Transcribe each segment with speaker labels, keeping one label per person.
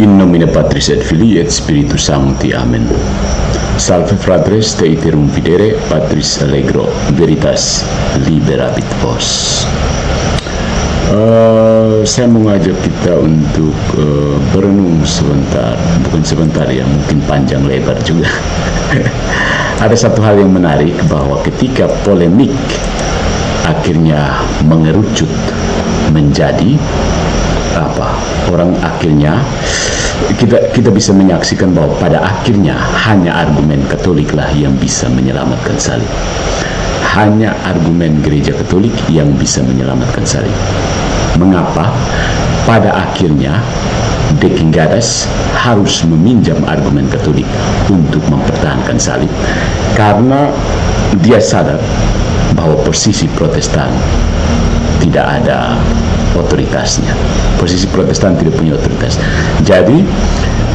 Speaker 1: In nomine Patris et Filii et Spiritus Sancti. Amen. Salve fratres, te iterum videre, Patris allegro, veritas liberabit vos. Saya mengajak kita untuk berenung sebentar, bukan sebentar ya, mungkin panjang lebar juga. Ada satu hal yang menarik, bahwa ketika polemik akhirnya mengerucut menjadi orang akhirnya kita bisa menyaksikan bahwa pada akhirnya hanya argumen Katoliklah yang bisa menyelamatkan salib. Hanya argumen gereja Katolik yang bisa menyelamatkan salib. Mengapa? Pada akhirnya De Gingadas harus meminjam argumen Katolik untuk mempertahankan salib, karena dia sadar bahwa posisi Protestan tidak ada otoritasnya. Posisi Protestan tidak punya otoritas. Jadi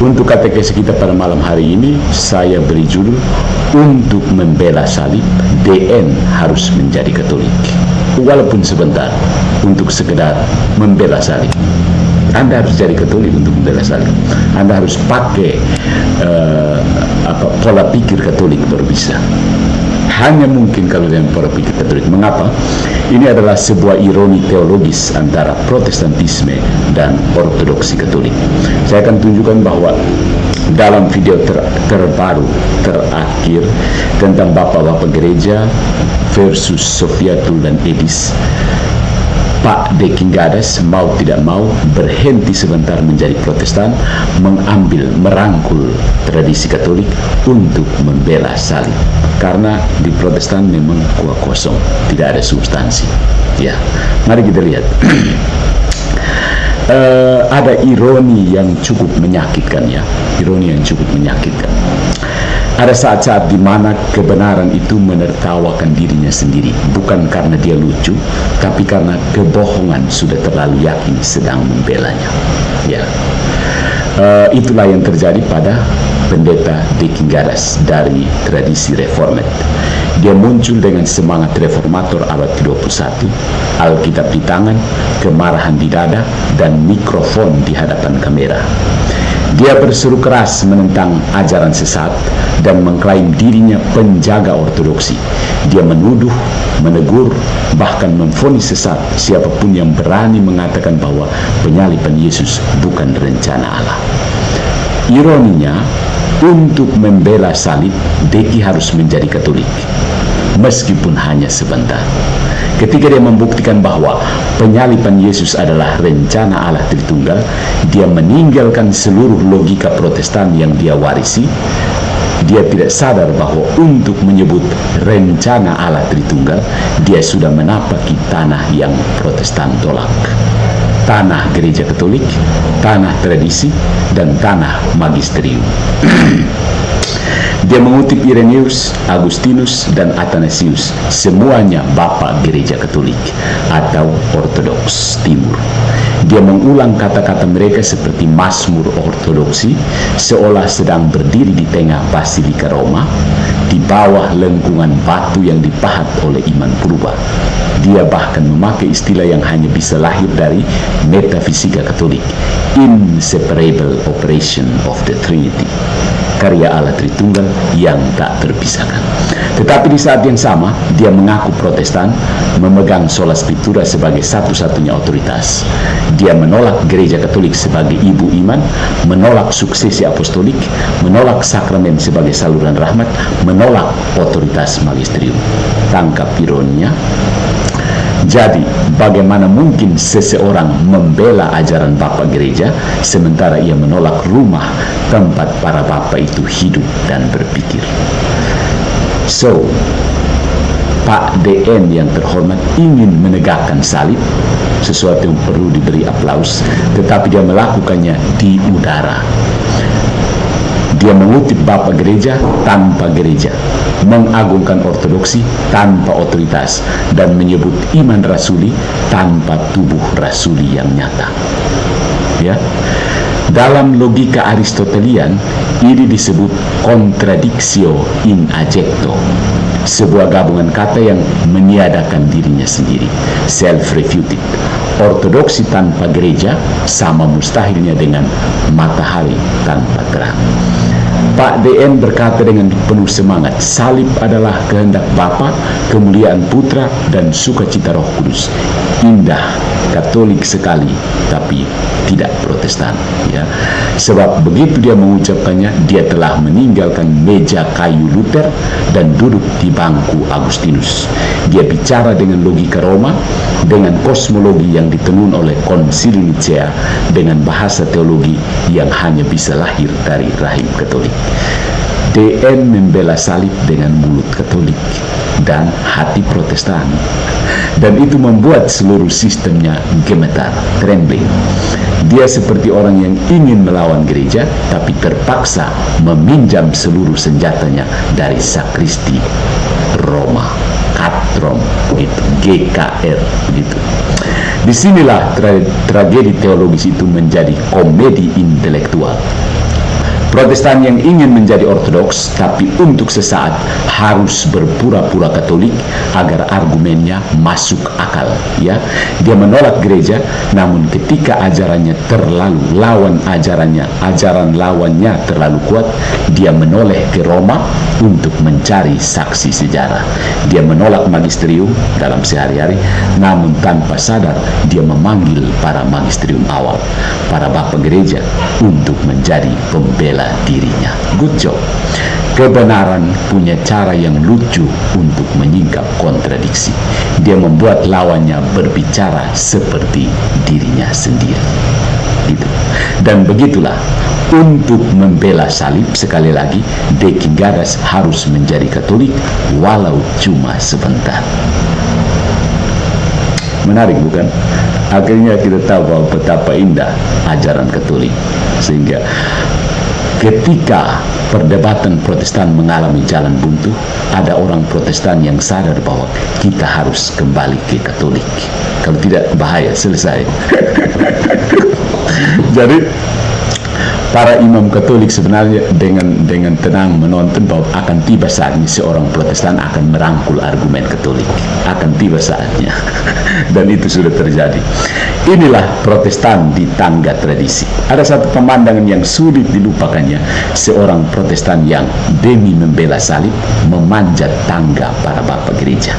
Speaker 1: untuk katekesi kita pada malam hari ini, saya beri judul untuk membela salib, DN harus menjadi Katolik. Walaupun sebentar, untuk sekedar membela salib. Anda harus jadi Katolik untuk membela salib. Anda harus pakai pola pikir Katolik baru bisa. Hanya mungkin kalau dengan pola pikir Katolik. Mengapa? Ini adalah sebuah ironi teologis antara Protestantisme dan Ortodoksi Katolik. Saya akan tunjukkan bahwa dalam video terakhir tentang Bapak-Bapak Gereja versus Sofiatul dan Edis, Pak De Gingadas mau tidak mau berhenti sebentar menjadi Protestan, merangkul tradisi Katolik untuk membela salib. Karena di Protestan memang kuah kosong, tidak ada substansi. Ya, mari kita lihat. Ada ironi yang cukup menyakitkan ya, ironi yang cukup menyakitkan. Ada saat-saat di mana kebenaran itu menertawakan dirinya sendiri, bukan karena dia lucu, tapi karena kebohongan sudah terlalu yakin sedang membelanya. Ya, itulah yang terjadi pada pendeta De Gingadas dari tradisi Reformed. Dia muncul dengan semangat reformator abad ke-21, Alkitab di tangan, kemarahan di dada, dan mikrofon di hadapan kamera. Dia berseru keras menentang ajaran sesat dan mengklaim dirinya penjaga ortodoksi. Dia menuduh, menegur, bahkan memvonis sesat siapapun yang berani mengatakan bahwa penyaliban Yesus bukan rencana Allah. Ironinya, untuk membela salib, Deki harus menjadi Katolik, meskipun hanya sebentar. Ketika dia membuktikan bahwa penyaliban Yesus adalah rencana Allah Tritunggal, dia meninggalkan seluruh logika Protestan yang dia warisi. Dia tidak sadar bahwa untuk menyebut rencana Allah Tritunggal, dia sudah menapaki tanah yang Protestan tolak. Tanah gereja Katolik, tanah tradisi, dan tanah magisterium. Dia mengutip Irenaeus, Agustinus, dan Athanasius, semuanya bapak gereja Katolik atau Ortodoks Timur. Dia mengulang kata-kata mereka seperti Mazmur Ortodoksi, seolah sedang berdiri di tengah Basilika Roma, di bawah lengkungan batu yang dipahat oleh iman purba. Dia bahkan memakai istilah yang hanya bisa lahir dari metafisika Katolik, inseparable operation of the Trinity, karya Allah Tritunggal yang tak terpisahkan. Tetapi di saat yang sama, dia mengaku Protestan, memegang sola scriptura sebagai satu-satunya otoritas. Dia menolak gereja Katolik sebagai ibu iman, menolak suksesi apostolik, menolak sakramen sebagai saluran rahmat, menolak otoritas magisterium. Tangkap ironinya. Jadi, bagaimana mungkin seseorang membela ajaran Bapak Gereja sementara ia menolak rumah tempat para Bapak itu hidup dan berpikir? So, Pak DN yang terhormat ingin menegakkan salib, sesuatu yang perlu diberi aplaus, tetapi dia melakukannya di udara. Dia mengutip Bapak Gereja tanpa gereja, mengagungkan ortodoksi tanpa otoritas, dan menyebut iman rasuli tanpa tubuh rasuli yang nyata. Ya, dalam logika Aristotelian, ini disebut contradictio in adjecto, sebuah gabungan kata yang meniadakan dirinya sendiri, self-refuted. Ortodoksi tanpa gereja sama mustahilnya dengan matahari tanpa terang. Pak DN berkata dengan penuh semangat, salib adalah kehendak Bapa, kemuliaan Putra, dan sukacita Roh Kudus. Indah, Katolik sekali, tapi tidak Protestan, ya. Sebab begitu dia mengucapkannya, dia telah meninggalkan meja kayu Luther dan duduk di bangku Agustinus. Dia bicara dengan logika Roma, dengan kosmologi yang ditenun oleh Konsili Nicea, dengan bahasa teologi yang hanya bisa lahir dari rahim Katolik. DN membela salib dengan mulut Katolik dan hati Protestan, dan itu membuat seluruh sistemnya gemetar, trembling. Dia seperti orang yang ingin melawan gereja tapi terpaksa meminjam seluruh senjatanya dari sakristi Roma, Katrom, gitu, GKR, gitu. Disinilah tragedi teologis itu menjadi komedi intelektual. Protestan yang ingin menjadi ortodoks tapi untuk sesaat harus berpura-pura Katolik agar argumennya masuk akal, ya. Dia menolak gereja, namun ketika ajaran lawannya terlalu kuat, dia menoleh ke Roma untuk mencari saksi sejarah. Dia menolak magisterium dalam sehari-hari, namun tanpa sadar dia memanggil para magisterium awal, para bapak gereja, untuk menjadi pembela dirinya. Good job. Kebenaran punya cara yang lucu untuk menyingkap kontradiksi. Dia membuat lawannya berbicara seperti dirinya sendiri. Gitu. Dan begitulah, untuk membela salib, sekali lagi, De Kingaras harus menjadi Katolik walau cuma sebentar. Menarik, bukan? Akhirnya kita tahu bahwa betapa indah ajaran Katolik, sehingga ketika perdebatan Protestan mengalami jalan buntu, ada orang Protestan yang sadar bahwa kita harus kembali ke Katolik. Kalau tidak, bahaya, selesai. Jadi para imam Katolik sebenarnya dengan tenang menonton bahwa akan tiba saatnya seorang Protestan akan merangkul argumen Katolik. Akan tiba saatnya. Dan itu sudah terjadi. Inilah Protestan di tangga tradisi. Ada satu pemandangan yang sulit dilupakannya. Seorang Protestan yang demi membela salib memanjat tangga para bapak gereja.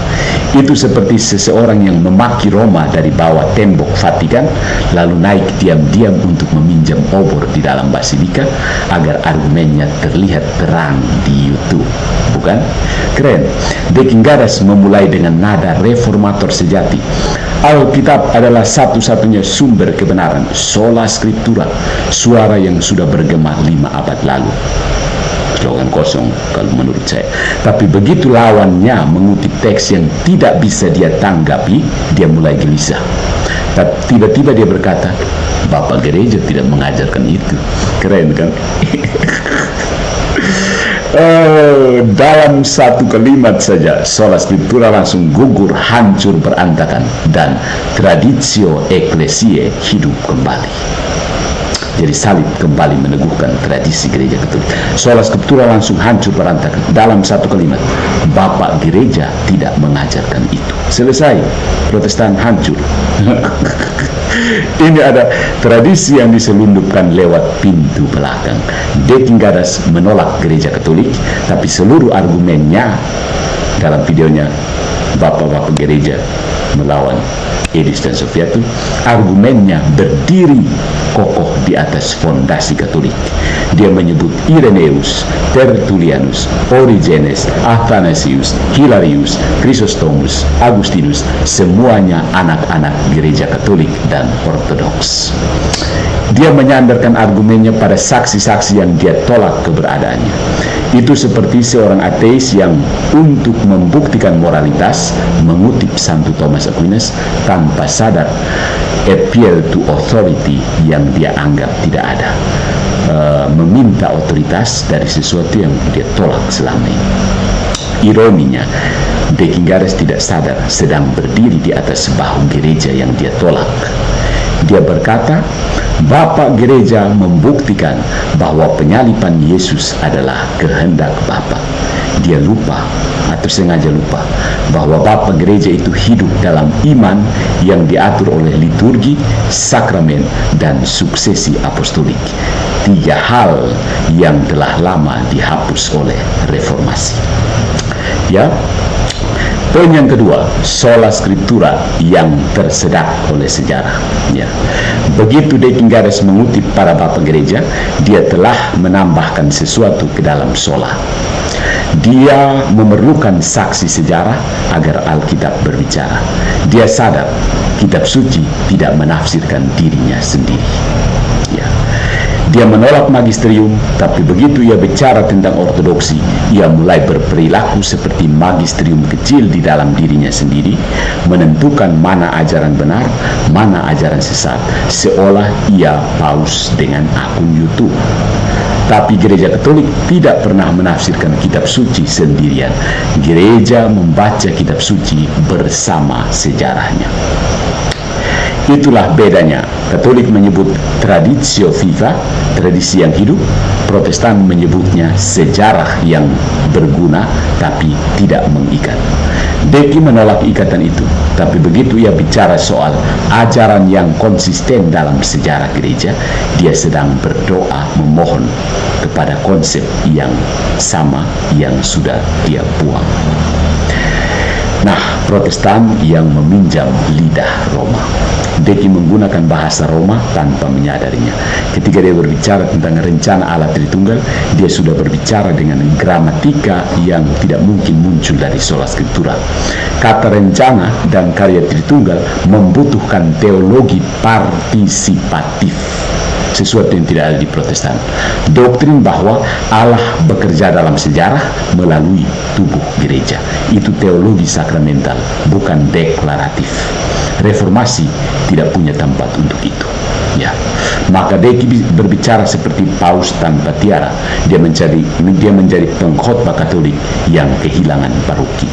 Speaker 1: Itu seperti seseorang yang memaki Roma dari bawah tembok Vatikan, lalu naik diam-diam untuk meminjam obor di dalam basilika agar argumennya terlihat terang di YouTube. Bukan? Keren. De Kingaras memulai dengan nada reformator sejati. Alkitab adalah satu-satunya sumber kebenaran, sola scriptura, suara yang sudah bergema 5 abad lalu. Slogan kosong kalau menurut saya. Tapi begitu lawannya mengutip teks yang tidak bisa dia tanggapi, dia mulai gelisah. Tapi tiba-tiba dia berkata, Bapak gereja tidak mengajarkan itu. Keren kan? Dalam satu kalimat saja sola scriptura langsung gugur, hancur, berantakan, dan traditio ecclesiae hidup kembali. Jadi salib kembali meneguhkan tradisi gereja Katolik. Sola scriptura langsung hancur, berantakan dalam satu kalimat. Bapak gereja tidak mengajarkan itu. Selesai. Protestan hancur. Ini ada tradisi yang diselundupkan lewat pintu belakang. De Kingaras menolak gereja Katolik, tapi seluruh argumennya dalam videonya Bapak-bapak gereja melawan Edis dan Sofiatul, argumennya berdiri kokoh di atas fondasi Katolik. Dia menyebut Irenaeus, Tertullianus, Origenes, Athanasius, Hilarius, Chrysostomus, Agustinus, semuanya anak-anak gereja Katolik dan Ortodoks. Dia menyandarkan argumennya pada saksi-saksi yang dia tolak keberadaannya. Itu seperti seorang ateis yang untuk membuktikan moralitas mengutip Santo Thomas Aquinas tanpa sadar appeal to authority yang dia anggap tidak ada, meminta otoritas dari sesuatu yang dia tolak selama ini. Ironinya, De Kingaras tidak sadar sedang berdiri di atas bahu gereja yang dia tolak. Dia berkata, Bapak gereja membuktikan bahwa penyaliban Yesus adalah kehendak Bapa. dia lupa atau sengaja lupa bahwa Bapa Gereja itu hidup dalam iman yang diatur oleh liturgi, sakramen, dan suksesi apostolik. 3 hal yang telah lama dihapus oleh reformasi. Ya. Poin yang kedua, sola scriptura yang tersedak oleh sejarah. Ya. Begitu De Kingares mengutip para Bapak Gereja, dia telah menambahkan sesuatu ke dalam sola. Dia memerlukan saksi sejarah agar Alkitab berbicara. Dia sadar kitab suci tidak menafsirkan dirinya sendiri. Ya. Dia menolak magisterium, tapi begitu ia bicara tentang ortodoksi, ia mulai berperilaku seperti magisterium kecil di dalam dirinya sendiri, menentukan mana ajaran benar, mana ajaran sesat, seolah ia paus dengan akun YouTube. Tapi Gereja Katolik tidak pernah menafsirkan kitab suci sendirian. Gereja membaca kitab suci bersama sejarahnya. Itulah bedanya. Katolik menyebut traditio viva, tradisi yang hidup. Protestan menyebutnya sejarah yang berguna tapi tidak mengikat. Deki menolak ikatan itu, tapi begitu ia bicara soal ajaran yang konsisten dalam sejarah gereja, dia sedang berdoa memohon kepada konsep yang sama yang sudah dia buang. Nah, Protestan yang meminjam lidah Roma. Deki menggunakan bahasa Roma tanpa menyadarinya. Ketika dia berbicara tentang rencana Allah Tritunggal, dia sudah berbicara dengan gramatika yang tidak mungkin muncul dari sola scriptura. Kata rencana dan karya Tritunggal membutuhkan teologi partisipatif, sesuatu yang tidak ada di Protestan. Doktrin bahwa Allah bekerja dalam sejarah melalui tubuh gereja. Itu teologi sakramental, bukan deklaratif. Reformasi tidak punya tempat untuk itu. Ya, maka Deki berbicara seperti paus tanpa tiara. Dia menjadi pengkhotbah Katolik yang kehilangan paroki.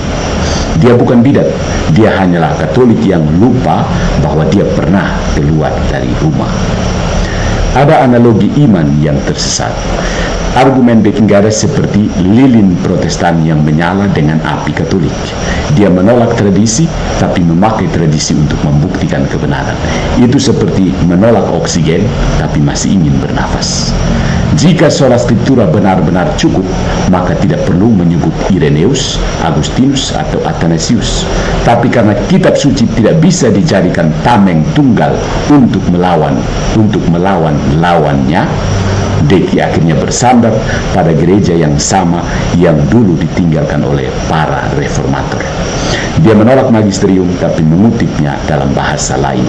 Speaker 1: Dia bukan bidat, dia hanyalah Katolik yang lupa bahwa dia pernah keluar dari rumah. Ada analogi iman yang tersesat. Argumen De Kingares seperti lilin Protestan yang menyala dengan api Katolik. Dia menolak tradisi, tapi memakai tradisi untuk membuktikan kebenaran. Itu seperti menolak oksigen, tapi masih ingin bernafas. Jika sola scriptura benar-benar cukup, maka tidak perlu menyebut Ireneus, Agustinus, atau Athanasius. Tapi karena kitab suci tidak bisa dijadikan tameng tunggal untuk melawan lawannya, Deki akhirnya bersandar pada gereja yang sama yang dulu ditinggalkan oleh para reformator. Dia menolak magisterium tapi mengutipnya dalam bahasa lain.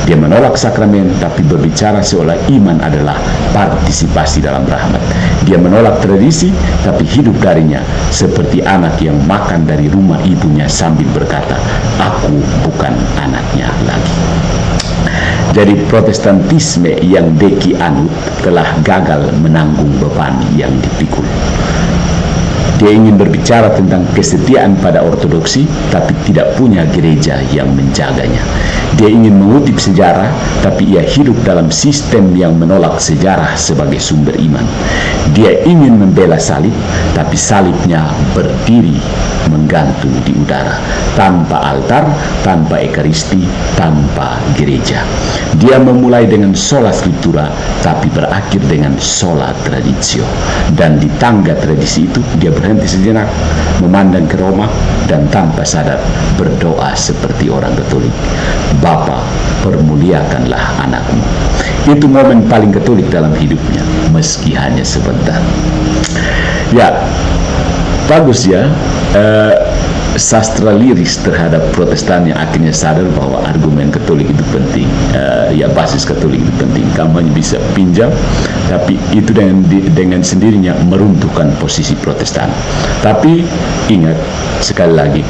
Speaker 1: Dia menolak sakramen tapi berbicara seolah iman adalah partisipasi dalam rahmat. Dia menolak tradisi tapi hidup darinya seperti anak yang makan dari rumah ibunya sambil berkata, "Aku bukan anaknya lagi." Jadi Protestantisme yang Deki anut telah gagal menanggung beban yang dipikul. Dia ingin berbicara tentang kesetiaan pada ortodoksi, tapi tidak punya gereja yang menjaganya. Dia ingin mengutip sejarah, tapi ia hidup dalam sistem yang menolak sejarah sebagai sumber iman. Dia ingin membela salib, tapi salibnya berdiri menggantung di udara, tanpa altar, tanpa ekaristi, tanpa gereja. Dia memulai dengan sola scriptura, tapi berakhir dengan sola traditio. Dan di tangga tradisi itu, dia berhenti sejenak, memandang ke Roma, dan tanpa sadar berdoa seperti orang Katolik. Bapa, permuliakanlah anakmu. Itu momen paling Katolik dalam hidupnya, meski hanya sebentar. Ya, bagus ya. Sastra liris terhadap Protestan yang akhirnya sadar bahwa argumen Katolik itu penting, ya basis Katolik itu penting. Kamu hanya bisa pinjam, tapi itu dengan sendirinya meruntuhkan posisi Protestan. Tapi ingat sekali lagi,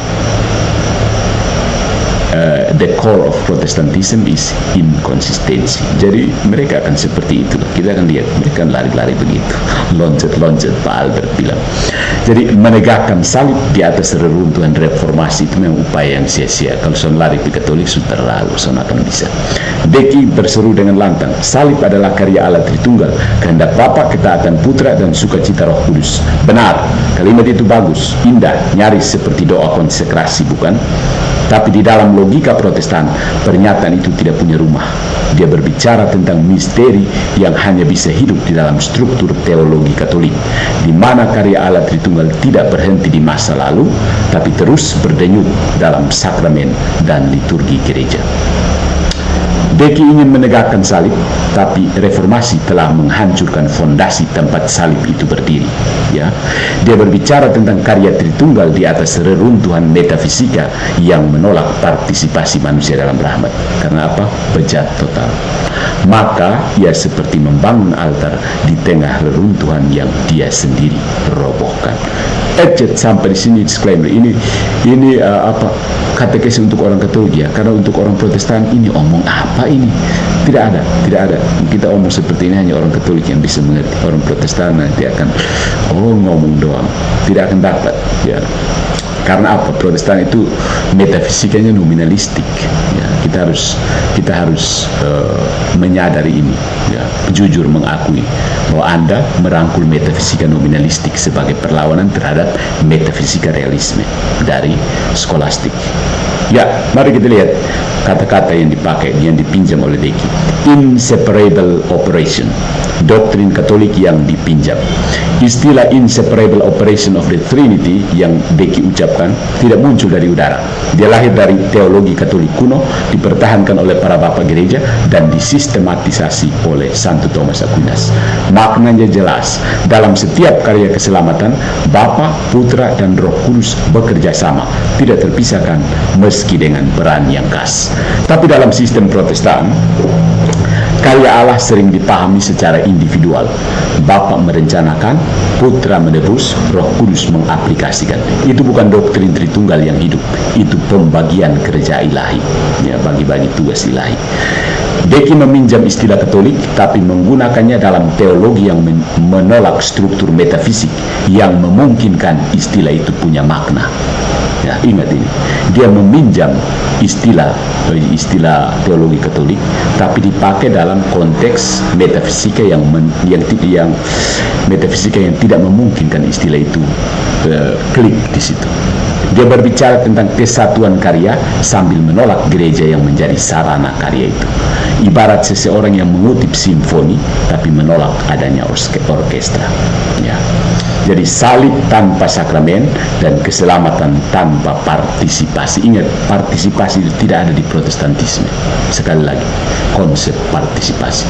Speaker 1: the core of Protestantism is inconsistency. Jadi mereka akan seperti itu. Kita akan lihat mereka lari-lari begitu, loncat-loncat. Pak Albert bilang. Jadi menegakkan salib di atas reruntuhan reformasi itu memang upaya yang sia-sia. Kalau sudah lari ke Katolik sudah terlalu, sudah akan bisa. Deki berseru dengan lantang, salib adalah karya Allah Tritunggal, kehendak Bapa, ketaatan Putra, dan sukacita Roh Kudus. Benar, kalimat itu bagus, indah, nyaris seperti doa konsekrasi, bukan? Tapi di dalam logika Protestan, pernyataan itu tidak punya rumah. Dia berbicara tentang misteri yang hanya bisa hidup di dalam struktur teologi Katolik, di mana karya Allah Tritunggal tidak berhenti di masa lalu, tapi terus berdenyut dalam sakramen dan liturgi gereja. Deki ingin menegakkan salib, tapi reformasi telah menghancurkan fondasi tempat salib itu berdiri. Ya, dia berbicara tentang karya Tritunggal di atas reruntuhan metafisika yang menolak partisipasi manusia dalam rahmat. Karena apa? Bejat total. Maka ia seperti membangun altar di tengah reruntuhan yang dia sendiri robohkan. Sampai di sini disclaimer ini katekesi untuk orang Katolik ya, karena untuk orang Protestan ini omong apa ini? Tidak ada. Kita omong seperti ini hanya orang Katolik yang bisa mengerti. Orang Protestan nanti akan ngomong doang, tidak akan dapat ya. Karena apa? Protestan itu metafisikanya nominalistik. Ya, kita harus menyadari ini. Ya, jujur mengakui bahwa Anda merangkul metafisika nominalistik sebagai perlawanan terhadap metafisika realisme dari skolastik. Ya, mari kita lihat kata-kata yang dipakai, yang dipinjam oleh Deki. Inseparable operation, doktrin Katolik yang dipinjam. Istilah inseparable operation of the Trinity yang Deki ucapkan tidak muncul dari udara. Dia lahir dari teologi Katolik kuno, dipertahankan oleh para bapak gereja dan disistematisasi oleh Santo Thomas Aquinas. Maknanya jelas, dalam setiap karya keselamatan, Bapa, Putra, dan Roh Kudus bekerja sama, tidak terpisahkan meski dengan peran yang khas. Tapi dalam sistem Protestan, karya Allah sering dipahami secara individual. Bapa merencanakan, Putra menebus, Roh Kudus mengaplikasikan. Itu bukan doktrin Tritunggal yang hidup, itu pembagian kerja ilahi, ya, bagi-bagi tugas ilahi. Deki meminjam istilah Katolik, tapi menggunakannya dalam teologi yang menolak struktur metafisik yang memungkinkan istilah itu punya makna. Ya, ingat ini, dia meminjam istilah teologi Katolik, tapi dipakai dalam konteks metafisika yang metafisika yang tidak memungkinkan istilah itu klik di situ. Dia berbicara tentang kesatuan karya sambil menolak gereja yang menjadi sarana karya itu. Ibarat seseorang yang mengutip simfoni tapi menolak adanya orkestra. Ya. Jadi salib tanpa sakramen dan keselamatan tanpa partisipasi. Ingat, partisipasi itu tidak ada di Protestantisme. Sekali lagi, konsep partisipasi.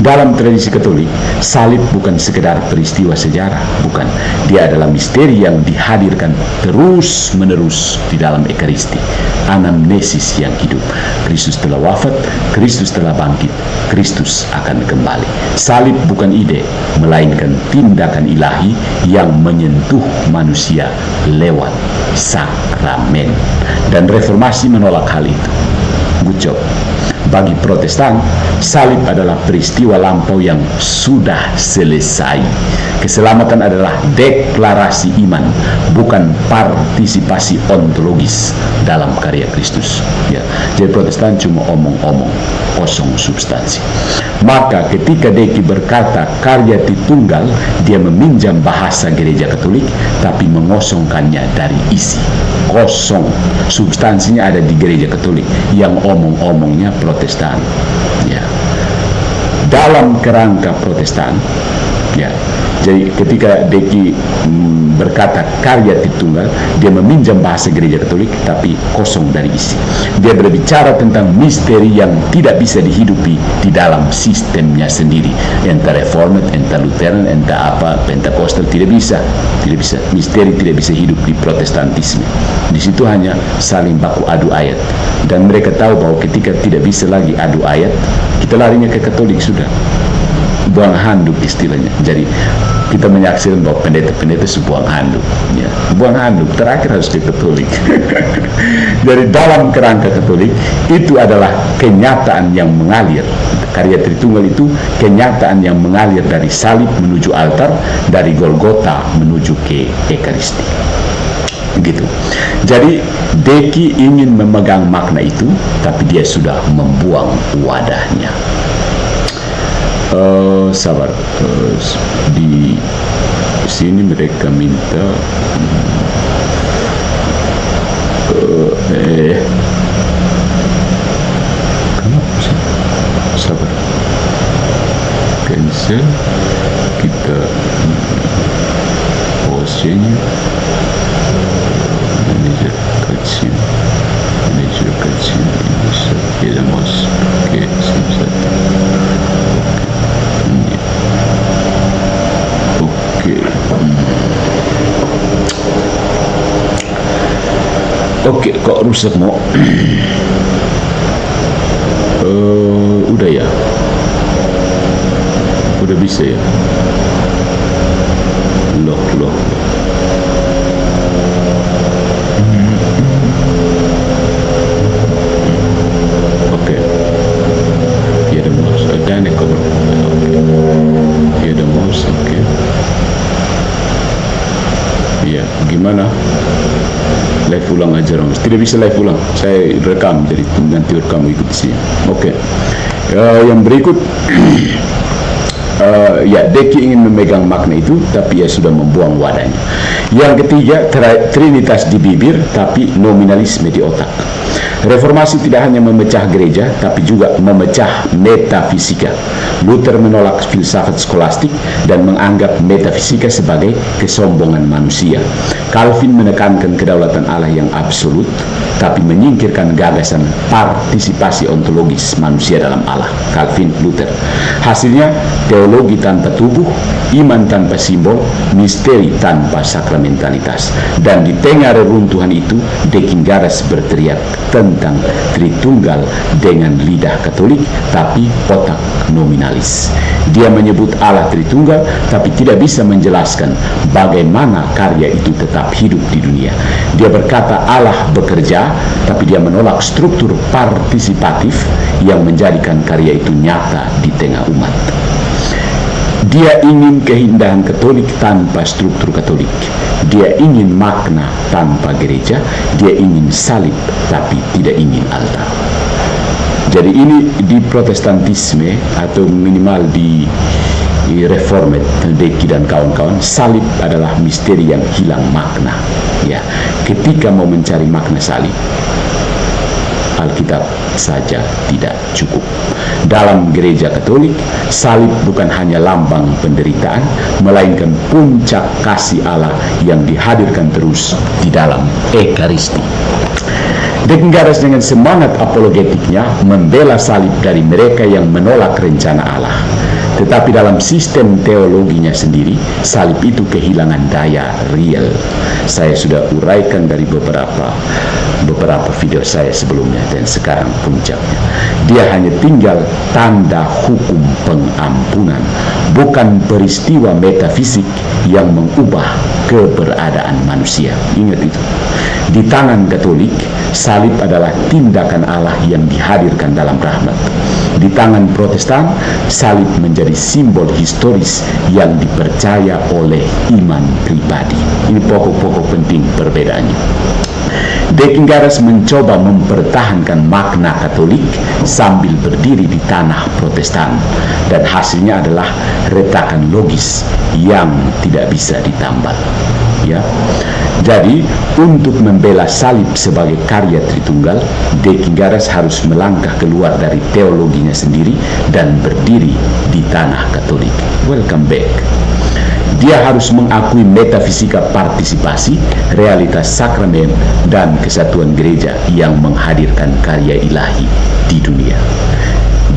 Speaker 1: Dalam tradisi Katolik, salib bukan sekedar peristiwa sejarah, bukan. Dia adalah misteri yang dihadirkan terus-menerus di dalam Ekaristi. Anamnesis yang hidup. Kristus telah wafat, Kristus telah bangkit, Kristus akan kembali. Salib bukan ide, melainkan tindakan ilahi yang menyentuh manusia lewat sakramen. Dan reformasi menolak hal itu. Good job. Bagi Protestan, salib adalah peristiwa lampau yang sudah selesai. Keselamatan adalah deklarasi iman, bukan partisipasi ontologis dalam karya Kristus. Ya, jadi Protestan cuma omong-omong, kosong substansi. Maka ketika Deki berkata karya Tritunggal, dia meminjam bahasa gereja Katolik, tapi mengosongkannya dari isi. Kosong, substansinya ada di gereja Katolik, yang omong-omongnya Protestan. Ya. Dalam kerangka Protestan, ya. Jadi ketika Deki berkata karya Tritunggal, dia meminjam bahasa gereja Katolik tapi kosong dari isi. Dia berbicara tentang misteri yang tidak bisa dihidupi di dalam sistemnya sendiri. Entah Reformed, entah Lutheran, entah apa, Pentakostal, tidak bisa. Misteri tidak bisa hidup di Protestantisme. Di situ hanya saling baku adu ayat. Dan mereka tahu bahwa ketika tidak bisa lagi adu ayat, kita larinya ke Katolik sudah. Buang handuk istilahnya. Jadi kita menyaksikan bahwa pendeta-pendeta buang handuk, ya. Buang handuk, terakhir harus ke Katolik. Dari dalam kerangka Katolik, itu adalah kenyataan yang mengalir Karya Tritunggal itu kenyataan yang mengalir dari salib menuju altar, dari Golgota menuju ke Ekaristi. Gitu. Jadi Deki ingin memegang makna itu, tapi dia sudah membuang wadahnya. Sabar, di sini mereka minta kenapa sih? Sabar, cancel, kita posenya manager kecil ini bisa kita masuk ke satu. Oke, kok rusak mau? Udah ya? Udah bisa ya? Loh. Oke. Ya ada mouse, ada nih cover. Oke. Ya ada mouse, oke. Iya, gimana? Live ulang aja dong. Tidak bisa live ulang. Saya rekam, jadi nanti kamu ikut sini. Oke. Yang berikut, ya Deki ingin memegang makna itu, tapi ia sudah membuang wadahnya. Yang ketiga, trinitas di bibir, tapi nominalisme di otak. Reformasi tidak hanya memecah gereja, tapi juga memecah metafisika. Luther menolak filsafat skolastik dan menganggap metafisika sebagai kesombongan manusia. Calvin menekankan kedaulatan Allah yang absolut, tapi menyingkirkan gagasan partisipasi ontologis manusia dalam Allah. Calvin, Luther. Hasilnya, teologi tanpa tubuh, iman tanpa simbol, misteri tanpa sakramentalitas. Dan di tengah reruntuhan itu, Dekinggaras berteriak tentang Tritunggal dengan lidah Katolik, tapi otak nominalis. Dia menyebut Allah Tritunggal, tapi tidak bisa menjelaskan bagaimana karya itu tetap hidup di dunia. Dia berkata Allah bekerja, tapi dia menolak struktur partisipatif yang menjadikan karya itu nyata di tengah umat. Dia ingin keindahan Katolik tanpa struktur Katolik. Dia ingin makna tanpa gereja. Dia ingin salib tapi tidak ingin altar. Jadi ini di Protestantisme atau minimal di Reformed, Deki dan kawan-kawan, salib adalah misteri yang hilang makna. Ya, ketika mau mencari makna salib, Alkitab saja tidak cukup. Dalam gereja Katolik, salib bukan hanya lambang penderitaan, melainkan puncak kasih Allah yang dihadirkan terus di dalam Ekaristi. Dekinggaras dengan semangat apologetiknya membela salib dari mereka yang menolak rencana Allah. Tetapi dalam sistem teologinya sendiri, salib itu kehilangan daya real. Saya sudah uraikan dari beberapa video saya sebelumnya, dan sekarang puncaknya. Dia hanya tinggal tanda hukum pengampunan, bukan peristiwa metafisik yang mengubah keberadaan manusia. Ingat itu. Di tangan Katolik, salib adalah tindakan Allah yang dihadirkan dalam rahmat. Di tangan Protestan, salib menjadi simbol historis yang dipercaya oleh iman pribadi. Ini pokok-pokok penting perbedaannya. Dekinggaras mencoba mempertahankan makna Katolik sambil berdiri di tanah Protestan, dan hasilnya adalah retakan logis yang tidak bisa ditambal. Ya, jadi untuk membela salib sebagai karya Tritunggal, Dekinggaras harus melangkah keluar dari teologinya sendiri dan berdiri di tanah Katolik. Welcome back. Dia harus mengakui metafisika partisipasi, realitas sakramen, dan kesatuan gereja yang menghadirkan karya ilahi di dunia.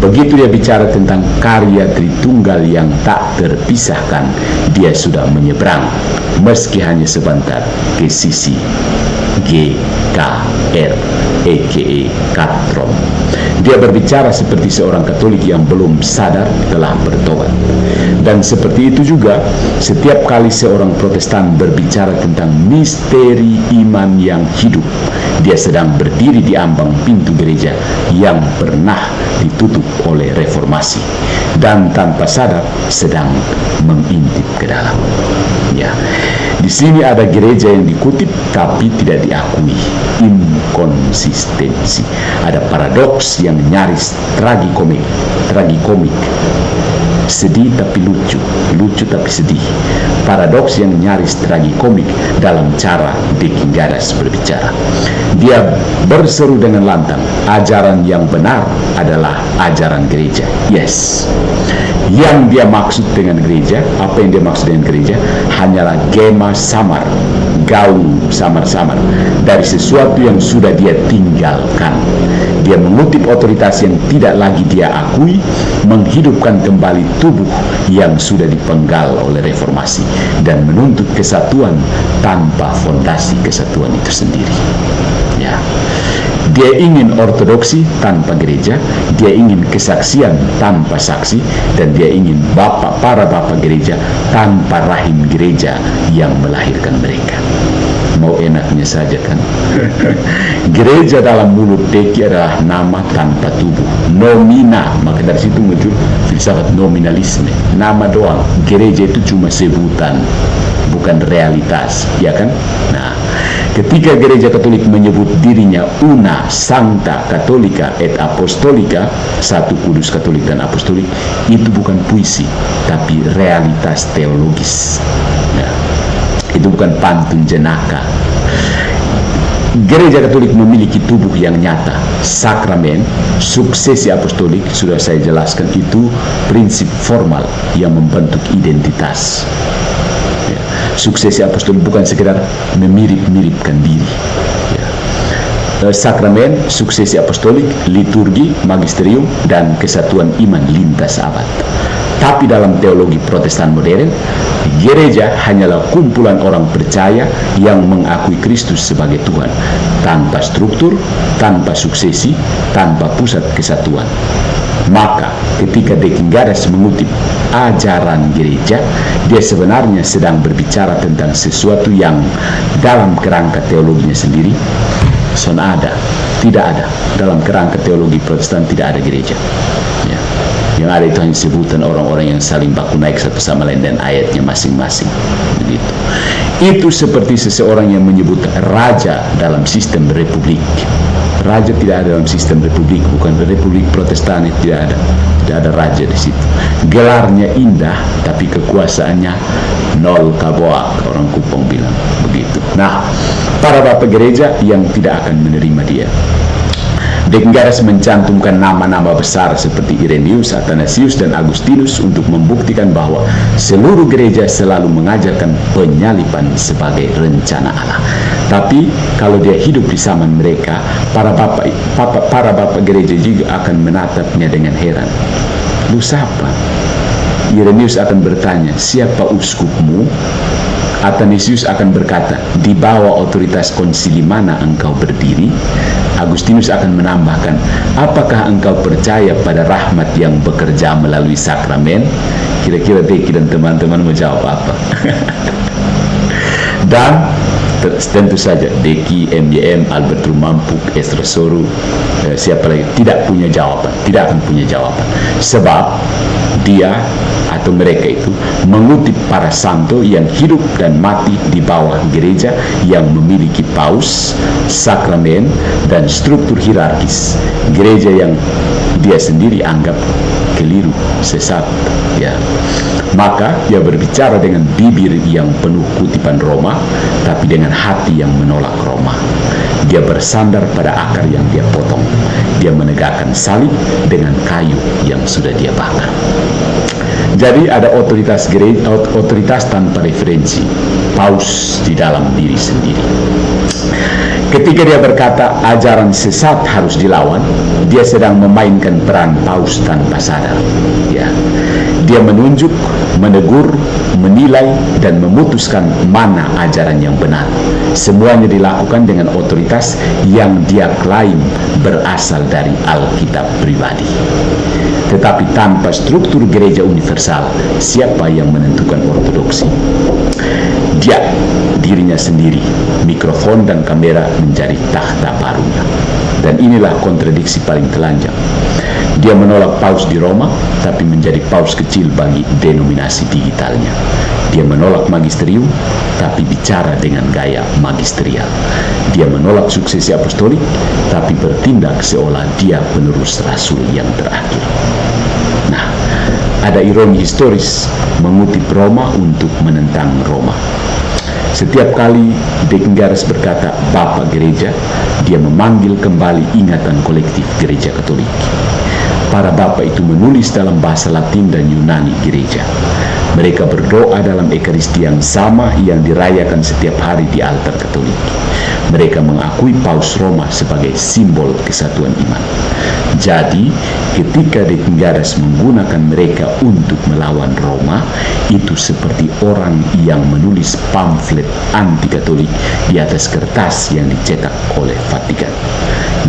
Speaker 1: Begitu dia bicara tentang karya Tritunggal yang tak terpisahkan, dia sudah menyeberang, meski hanya sebentar, ke sisi GKR, a.k.a. Katron. Dia berbicara seperti seorang Katolik yang belum sadar telah bertobat. Dan seperti itu juga setiap kali seorang Protestan berbicara tentang misteri iman yang hidup, dia sedang berdiri di ambang pintu gereja yang pernah ditutup oleh reformasi dan tanpa sadar sedang mengintip ke dalam. Ya. Di sini ada gereja yang dikutip tapi tidak diakui, inkonsistensi. Ada paradoks yang nyaris tragikomik. Sedih tapi lucu, lucu tapi sedih. Paradoks yang nyaris tragikomik dalam cara De Gingadas berbicara. Dia berseru dengan lantang, ajaran yang benar adalah ajaran gereja. Yes. Yang dia maksud dengan gereja, apa yang dia maksud dengan gereja, hanyalah gema samar, gaung samar-samar dari sesuatu yang sudah dia tinggalkan. Dia mengutip otoritas yang tidak lagi dia akui, menghidupkan kembali tubuh yang sudah dipenggal oleh reformasi, dan menuntut kesatuan tanpa fondasi kesatuan itu sendiri. Ya. Dia ingin ortodoksi tanpa gereja, dia ingin kesaksian tanpa saksi, dan dia ingin para bapak gereja tanpa rahim gereja yang melahirkan mereka. Mau enaknya saja kan? Gereja dalam mulut Deki adalah nama tanpa tubuh, nomina. Maka dari situ muncul filsafat nominalisme. Nama doang. Gereja itu cuma sebutan, bukan realitas, ya kan? Nah, ketika gereja Katolik menyebut dirinya una sancta catholica et apostolica, satu kudus Katolik dan apostolik, itu bukan puisi tapi realitas teologis. Ya. Itu bukan pantun jenaka. Gereja Katolik memiliki tubuh yang nyata, sakramen, suksesi apostolik, sudah saya jelaskan, itu prinsip formal yang membentuk identitas. Ya. Suksesi apostolik bukan sekedar memirip-miripkan diri. Ya. Sakramen, suksesi apostolik, liturgi, magisterium, dan kesatuan iman lintas abad. Tapi dalam teologi Protestan modern, gereja hanyalah kumpulan orang percaya yang mengakui Kristus sebagai Tuhan, tanpa struktur, tanpa suksesi, tanpa pusat kesatuan. Maka ketika De Gingadas mengutip ajaran gereja, dia sebenarnya sedang berbicara tentang sesuatu yang dalam kerangka teologinya sendiri tidak ada. Dalam kerangka teologi Protestan tidak ada gereja. Ya. Yang ada itu hanya sebutan orang-orang yang saling baku naik satu sama lain dan ayatnya masing-masing. Begitu. Itu seperti seseorang yang menyebut raja dalam sistem republik. Raja tidak ada dalam sistem republik, bukan republik Protestan, tidak ada raja di situ. Gelarnya indah, tapi kekuasaannya nol kaboak, orang Kupang bilang begitu. Nah, para bapak gereja yang tidak akan menerima dia. De Gingadas mencantumkan nama-nama besar seperti Irenaeus, Athanasius, dan Agustinus untuk membuktikan bahwa seluruh gereja selalu mengajarkan penyaliban sebagai rencana Allah. Tapi kalau dia hidup di zaman mereka, para bapak gereja juga akan menatapnya dengan heran. Lu siapa? Irenaeus akan bertanya, siapa uskupmu? Athanasius akan berkata, di bawah otoritas konsili mana engkau berdiri? Agustinus akan menambahkan, apakah engkau percaya pada rahmat yang bekerja melalui sakramen? Kira-kira Deki dan teman-teman mau jawab apa? Dan tentu saja Deki, MYM, Albert Rumampuk, Esra Soru, siapa lagi, tidak punya jawaban, tidak akan punya jawaban. Sebab dia atau mereka itu mengutip para santo yang hidup dan mati di bawah gereja yang memiliki paus, sakramen, dan struktur hierarkis. Gereja yang dia sendiri anggap keliru, sesat, ya. Maka dia berbicara dengan bibir yang penuh kutipan Roma, tapi dengan hati yang menolak Roma. Dia bersandar pada akar yang dia potong. Dia menegakkan salib dengan kayu yang sudah dia bakar. Jadi ada otoritas gereja, otoritas tanpa referensi, paus di dalam diri sendiri. Ketika dia berkata ajaran sesat harus dilawan, dia sedang memainkan peran paus tanpa sadar. Ya, Dia menunjuk, menegur, menilai, dan memutuskan mana ajaran yang benar. Semuanya dilakukan dengan otoritas yang dia klaim berasal dari Alkitab pribadi. Tetapi tanpa struktur gereja universal, siapa yang menentukan ortodoksi? Dia, dirinya sendiri. Mikrofon dan kamera menjadi takhta barunya. Dan inilah kontradiksi paling telanjang. Dia menolak paus di Roma, tapi menjadi paus kecil bagi denominasi digitalnya. Dia menolak magisterium, tapi bicara dengan gaya magisterial. Dia menolak suksesi apostolik, tapi bertindak seolah dia penerus rasul yang terakhir. Nah, ada ironi historis mengutip Roma untuk menentang Roma. Setiap kali Deckenggares berkata Bapak Gereja, dia memanggil kembali ingatan kolektif Gereja Katolik. Para bapak itu menulis dalam bahasa Latin dan Yunani gereja. Mereka berdoa dalam Ekaristi yang sama yang dirayakan setiap hari di altar Katolik. Mereka mengakui Paus Roma sebagai simbol kesatuan iman. Jadi, ketika Deckenggares menggunakan mereka untuk melawan Roma, itu seperti orang yang menulis pamflet anti-Katolik di atas kertas yang dicetak oleh Vatikan.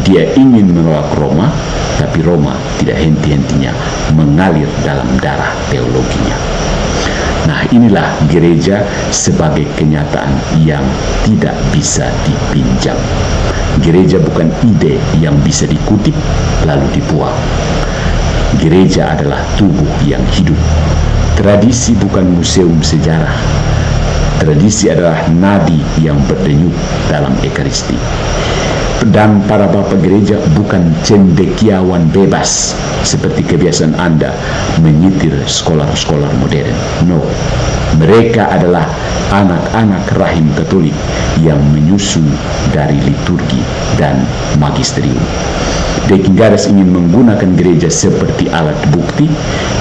Speaker 1: Dia ingin menolak Roma, tapi Roma tidak henti-hentinya mengalir dalam darah teologinya. Nah, inilah gereja sebagai kenyataan yang tidak bisa dipinjam. Gereja bukan ide yang bisa dikutip lalu dibuang. Gereja adalah tubuh yang hidup. Tradisi bukan museum sejarah. Tradisi adalah nadi yang berdenyut dalam Ekaristi. Dan para bapak gereja bukan cendekiawan bebas seperti kebiasaan Anda menyitir sekolah-sekolah modern. No, mereka adalah anak-anak rahim Katolik yang menyusu dari liturgi dan magisterium. Deckenggares ingin menggunakan gereja seperti alat bukti,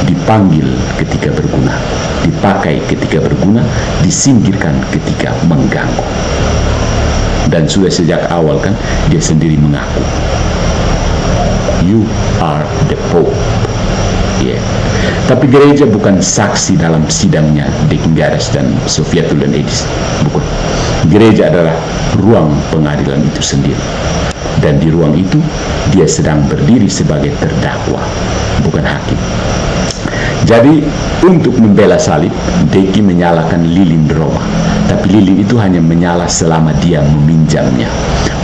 Speaker 1: dipanggil ketika berguna, dipakai ketika berguna, disingkirkan ketika mengganggu. Dan sudah sejak awal kan dia sendiri mengaku, you are the Pope. Yeah. Tapi gereja bukan saksi dalam sidangnya Deckenggares dan Sofiatul dan Edis. Bukan. Gereja adalah ruang pengadilan itu sendiri. Dan di ruang itu dia sedang berdiri sebagai terdakwa, bukan hakim. Jadi untuk membela salib, Deki menyalakan lilin Roma. Tapi lilin itu hanya menyala selama dia meminjamnya.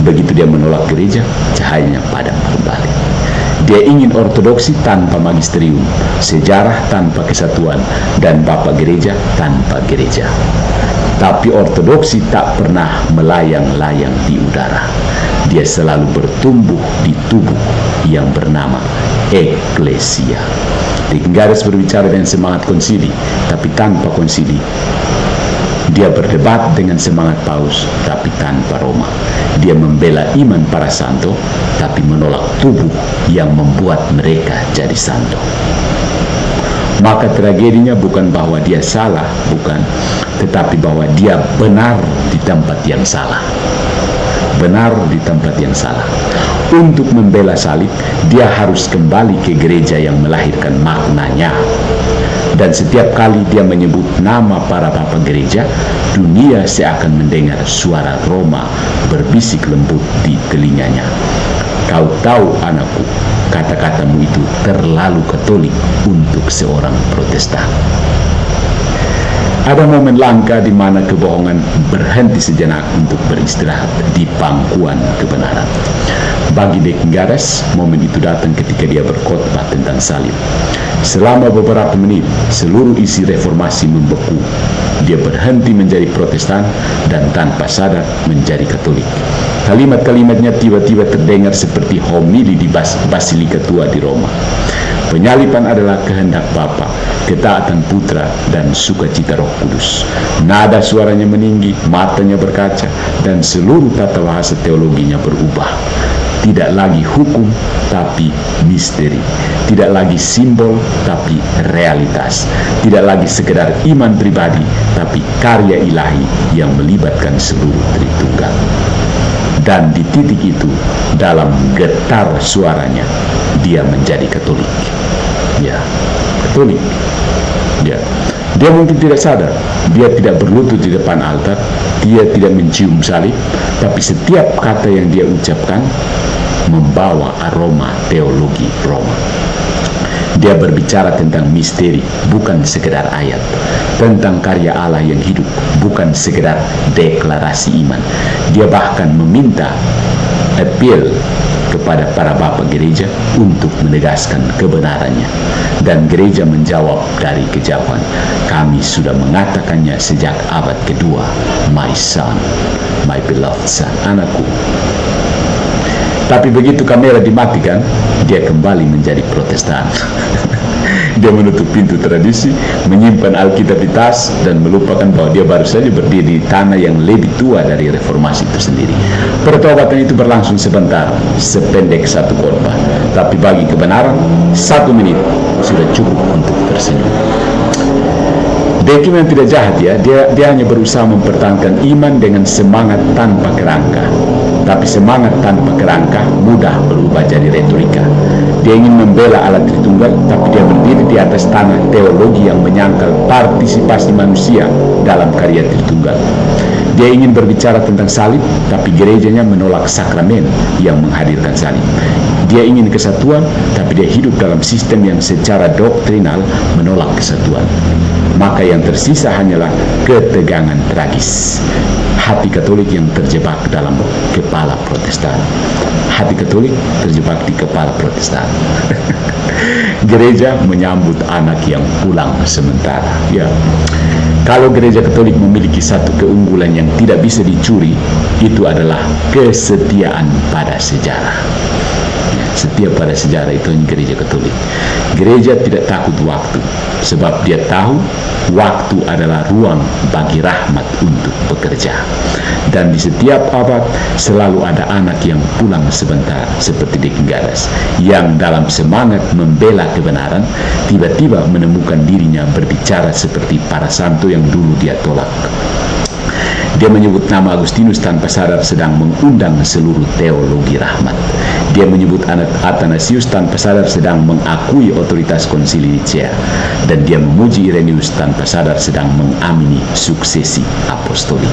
Speaker 1: Begitu dia menolak gereja, cahayanya padam kembali. Dia ingin ortodoksi tanpa magisterium, sejarah tanpa kesatuan, dan bapak gereja tanpa gereja. Tapi ortodoksi tak pernah melayang-layang di udara. Dia selalu bertumbuh di tubuh yang bernama eklesia. Deckenggares berbicara dengan semangat konsili, tapi tanpa konsili. Dia berdebat dengan semangat paus, tapi tanpa Roma. Dia membela iman para santo, tapi menolak tubuh yang membuat mereka jadi santo. Maka tragedinya bukan bahwa dia salah, bukan, tetapi bahwa dia benar di tempat yang salah. Benar di tempat yang salah. Untuk membela salib, dia harus kembali ke gereja yang melahirkan maknanya. Dan setiap kali dia menyebut nama para bapak gereja, dunia seakan mendengar suara Roma berbisik lembut di telinganya. Kau tahu anakku, kata-katamu itu terlalu Katolik untuk seorang Protestan. Ada momen langka di mana kebohongan berhenti sejenak untuk beristirahat di pangkuan kebenaran. Bagi Deckenggares, momen itu datang ketika dia berkhotbah tentang salib. Selama beberapa menit, seluruh isi reformasi membeku. Dia berhenti menjadi Protestan dan tanpa sadar menjadi Katolik. Kalimat-kalimatnya tiba-tiba terdengar seperti homili di Basilika Tua di Roma. Penyalipan adalah kehendak Bapa, ketaatan Putra, dan sukacita Roh Kudus. Nada suaranya meninggi, matanya berkaca, dan seluruh tata bahasa teologinya berubah. Tidak lagi hukum, tapi misteri. Tidak lagi simbol, tapi realitas. Tidak lagi sekedar iman pribadi, tapi karya ilahi yang melibatkan seluruh Tritunggal. Dan di titik itu, dalam getar suaranya, dia menjadi Katolik. Ya, Katolik. Ya. Dia mungkin tidak sadar, dia tidak berlutut di depan altar, dia tidak mencium salib, tapi setiap kata yang dia ucapkan membawa aroma teologi Roma. Dia berbicara tentang misteri, bukan sekedar ayat, tentang karya Allah yang hidup, bukan sekedar deklarasi iman. Dia bahkan meminta appeal kepada para bapak gereja untuk menegaskan kebenarannya. Dan gereja menjawab dari kejauhan, kami sudah mengatakannya sejak abad kedua, my son, my beloved son, anakku. Tapi begitu kamera dimatikan, dia kembali menjadi Protestan. Dia menutup pintu tradisi, menyimpan Alkitab di tas, dan melupakan bahwa dia baru saja berdiri di tanah yang lebih tua dari reformasi itu sendiri. Pertobatan itu berlangsung sebentar, sependek satu khotbah. Tapi bagi kebenaran, 1 menit sudah cukup untuk tersenyum. Dekim yang tidak jahat ya, dia hanya berusaha mempertahankan iman dengan semangat tanpa kerangka. Tapi semangat tanpa kerangka mudah berubah jadi retorika. Dia ingin membela Allah Tritunggal, tapi dia berdiri di atas tanah teologi yang menyangkal partisipasi manusia dalam karya Tritunggal. Dia ingin berbicara tentang salib, tapi gerejanya menolak sakramen yang menghadirkan salib. Dia ingin kesatuan, tapi dia hidup dalam sistem yang secara doktrinal menolak kesatuan. Maka yang tersisa hanyalah ketegangan tragis. Hati Katolik yang terjebak dalam kepala Protestan. Hati Katolik terjebak di kepala Protestan. Gereja menyambut anak yang pulang sementara. Ya. Kalau gereja Katolik memiliki satu keunggulan yang tidak bisa dicuri, itu adalah kesetiaan pada sejarah. Setiap pada sejarah itu gereja Katolik. Gereja tidak takut waktu, sebab dia tahu waktu adalah ruang bagi rahmat untuk bekerja. Dan di setiap abad selalu ada anak yang pulang sebentar, seperti Dekim Garas, yang dalam semangat membela kebenaran tiba-tiba menemukan dirinya berbicara seperti para santo yang dulu dia tolak. Dia menyebut nama Agustinus tanpa sadar sedang mengundang seluruh teologi rahmat. Dia menyebut Athanasius tanpa sadar sedang mengakui otoritas konsili Nicea. Dan dia memuji Irenaeus tanpa sadar sedang mengamini suksesi apostolik.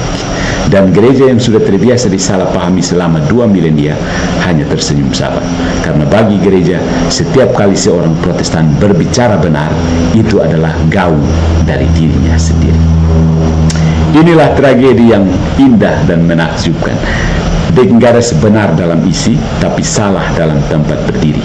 Speaker 1: Dan gereja yang sudah terbiasa disalahpahami selama 2 milenia hanya tersenyum sabar. Karena bagi gereja, setiap kali seorang Protestan berbicara benar, itu adalah gaung dari dirinya sendiri. Inilah tragedi yang indah dan menakjubkan. Dekim Garas benar dalam isi, tapi salah dalam tempat berdiri.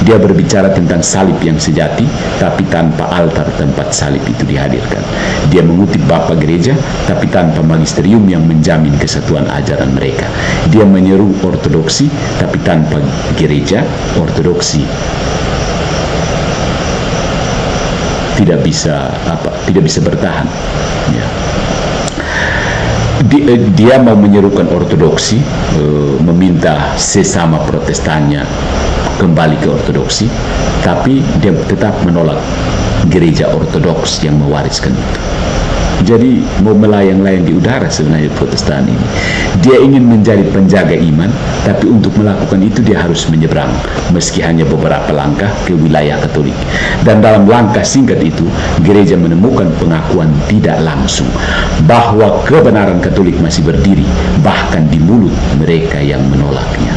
Speaker 1: Dia berbicara tentang salib yang sejati, tapi tanpa altar tempat salib itu dihadirkan. Dia mengutip Bapak Gereja, tapi tanpa magisterium yang menjamin kesatuan ajaran mereka. Dia menyeru ortodoksi, tapi tanpa gereja, ortodoksi tidak bisa bertahan. Ya. Dia mau menyerukan ortodoksi, meminta sesama Protestannya kembali ke ortodoksi, tapi dia tetap menolak gereja ortodoks yang mewariskan itu. Jadi mau melayang-layang di udara sebenarnya Protestan ini. Dia ingin menjadi penjaga iman, tapi untuk melakukan itu dia harus menyeberang, meski hanya beberapa langkah ke wilayah Katolik. Dan dalam langkah singkat itu, gereja menemukan pengakuan tidak langsung bahwa kebenaran Katolik masih berdiri, bahkan di mulut mereka yang menolaknya.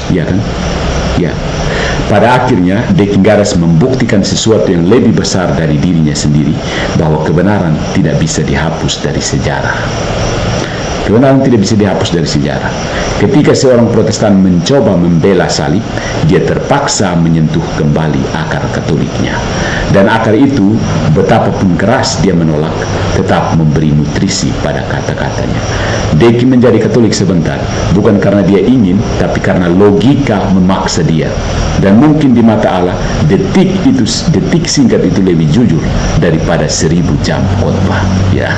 Speaker 1: Ya kan? Ya. Pada akhirnya, Dekim Garas membuktikan sesuatu yang lebih besar dari dirinya sendiri, bahwa kebenaran tidak bisa dihapus dari sejarah. Kebenaran tidak bisa dihapus dari sejarah. Ketika seorang Protestan mencoba membela salib, dia terpaksa menyentuh kembali akar Katoliknya. Dan akar itu, betapapun keras dia menolak, tetap memberi nutrisi pada kata-katanya. Dekim menjadi Katolik sebentar, bukan karena dia ingin, tapi karena logika memaksa dia. Dan mungkin di mata Allah, detik singkat itu lebih jujur daripada 1000 jam khotbah. Ya.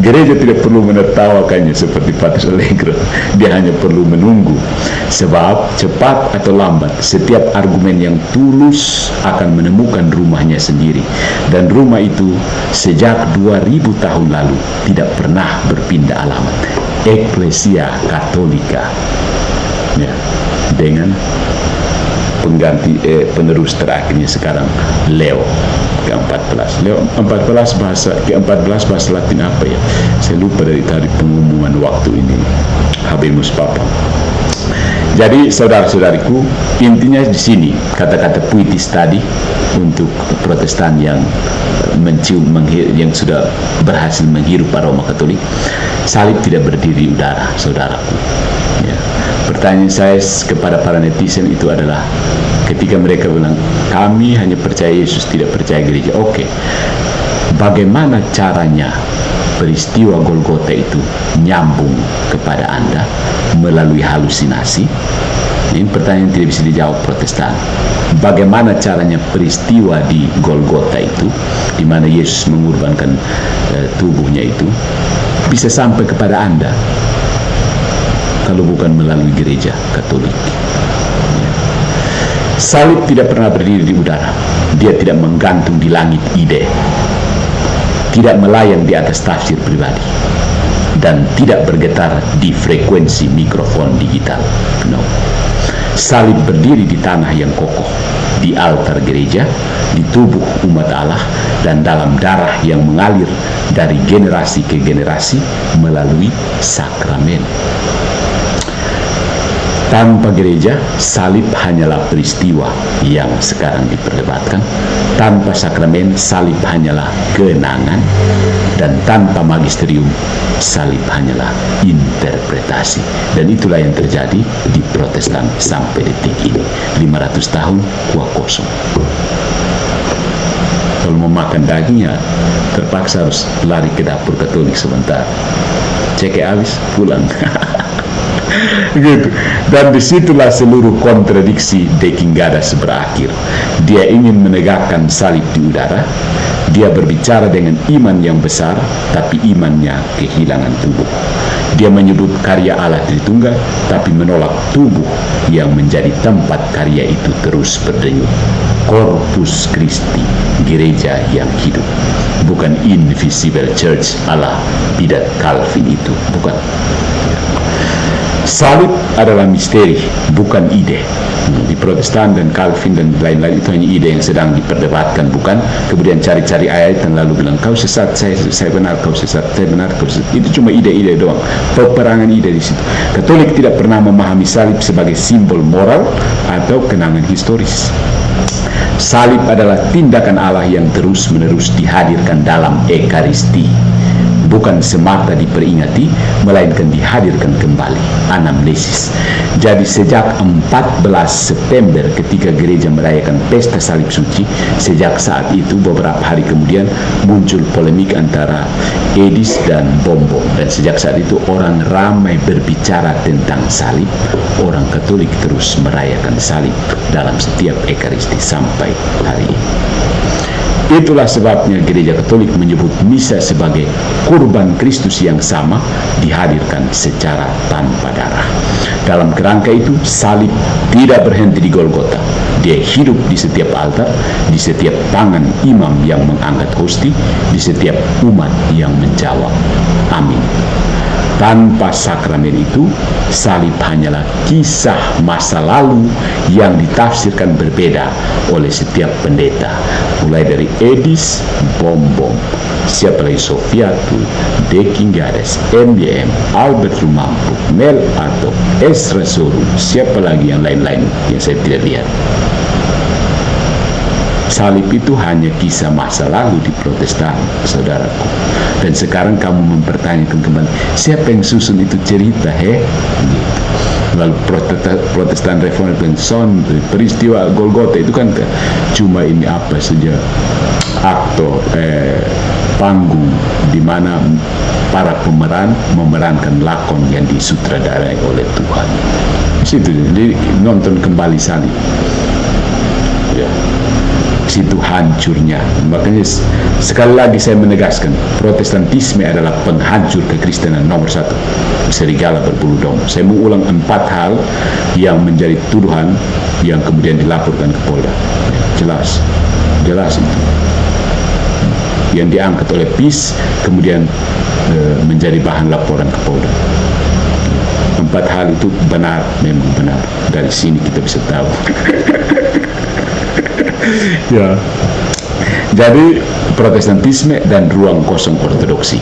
Speaker 1: Gereja tidak perlu menertawakannya seperti Pater Allegro. Dia hanya perlu menunggu. Sebab cepat atau lambat, setiap argumen yang tulus akan menemukan rumahnya sendiri. Dan rumah itu sejak 2000 tahun lalu tidak pernah berpindah alamat. Ecclesia Catholica. Ya, dengan penerus terakhirnya sekarang Leo ke-14. Leo 14 bahasa ke-14 bahasa Latin apa ya? Saya lupa dari tadi pengumuman waktu ini. Habemus Papa. Jadi saudara-saudariku, intinya di sini kata-kata puitis tadi untuk Protestan yang yang sudah berhasil menghirup aroma Katolik, salib tidak berdiri di udara, saudaraku. Ya. Pertanyaan saya kepada para netizen itu adalah, ketika mereka bilang kami hanya percaya Yesus, tidak percaya gereja. Oke, bagaimana caranya peristiwa Golgota itu nyambung kepada Anda melalui halusinasi? Ini pertanyaan yang tidak bisa dijawab Protestan. Bagaimana caranya peristiwa di Golgota itu, di mana Yesus mengorbankan tubuhnya itu, bisa sampai kepada Anda kalau bukan melalui gereja Katolik? Salib tidak pernah berdiri di udara. Dia tidak menggantung di langit ide, tidak melayang di atas tafsir pribadi, dan tidak bergetar di frekuensi mikrofon digital. No. Salib berdiri di tanah yang kokoh, di altar gereja, di tubuh umat Allah, dan dalam darah yang mengalir dari generasi ke generasi melalui sakramen. Tanpa gereja, salib hanyalah peristiwa yang sekarang diperdebatkan. Tanpa sakramen, salib hanyalah kenangan. Dan tanpa magisterium, salib hanyalah interpretasi. Dan itulah yang terjadi di Protestan sampai detik ini. 500 tahun kuah kosong. Kalau mau makan dagingnya, terpaksa harus lari ke dapur Katolik sebentar. Cek habis, pulang. Gitu. Dan disitulah seluruh kontradiksi De Quingadas berakhir. Dia ingin menegakkan salib di udara. Dia berbicara dengan iman yang besar, tapi imannya kehilangan tubuh. Dia menyebut karya Allah Tritunggal, tapi menolak tubuh yang menjadi tempat karya itu terus berdenyut. Corpus Christi, gereja yang hidup, bukan invisible church ala bidat Calvin itu, bukan. Salib adalah misteri, bukan ide. Di Protestan dan Calvin dan lain-lain itu hanya ide yang sedang diperdebatkan, bukan kemudian cari-cari ayat dan lalu bilang kau sesat, saya benar, kau sesat, saya benar, kau sesat. Itu cuma ide-ide doang, peperangan ide di situ. Katolik tidak pernah memahami salib sebagai simbol moral atau kenangan historis. Salib adalah tindakan Allah yang terus-menerus dihadirkan dalam Ekaristi, bukan semata diperingati, melainkan dihadirkan kembali, anamnesis. Jadi sejak 14 September ketika gereja merayakan pesta salib suci, sejak saat itu beberapa hari kemudian muncul polemik antara Edis dan Bom Bom, dan sejak saat itu orang ramai berbicara tentang salib. Orang Katolik terus merayakan salib dalam setiap Ekaristi sampai hari ini. Itulah sebabnya gereja Katolik menyebut misa sebagai kurban Kristus yang sama dihadirkan secara tanpa darah. Dalam kerangka itu, salib tidak berhenti di Golgota. Dia hidup di setiap altar, di setiap tangan imam yang mengangkat hosti, di setiap umat yang menjawab amin. Tanpa sakramen itu, salib hanyalah kisah masa lalu yang ditafsirkan berbeda oleh setiap pendeta, mulai dari Edis, Bom Bom, siapa lagi, Sofiatu, De Quingadas, MBM, Albert Lumampu, Mel Atok, Ezra Sorum, siapa lagi yang lain-lain yang saya tidak lihat. Salib itu hanya kisah masa lalu di Protestan, saudaraku. Dan sekarang kamu mempertanyakan kembali, siapa yang susun itu cerita, Gitu. Lalu Protestan Reformasi dan peristiwa Golgota itu kan cuma ini apa saja, aktor panggung di mana para pemeran memerankan lakon yang disutradarai oleh Tuhan. Situ jadi nonton kembali salib. Ya. Situ hancurnya. Makanya sekali lagi saya menegaskan, Protestantisme adalah penghancur kekristenan nomor 1. Serigala berbulu domba. Saya mengulang 4 hal yang menjadi tuduhan yang kemudian dilaporkan ke Polda. Jelas itu. Yang diangkat oleh PIS kemudian menjadi bahan laporan ke Polda. Empat hal itu benar, memang benar. Dari sini kita bisa tahu. Ya. Jadi Protestantisme dan ruang kosong ortodoksi.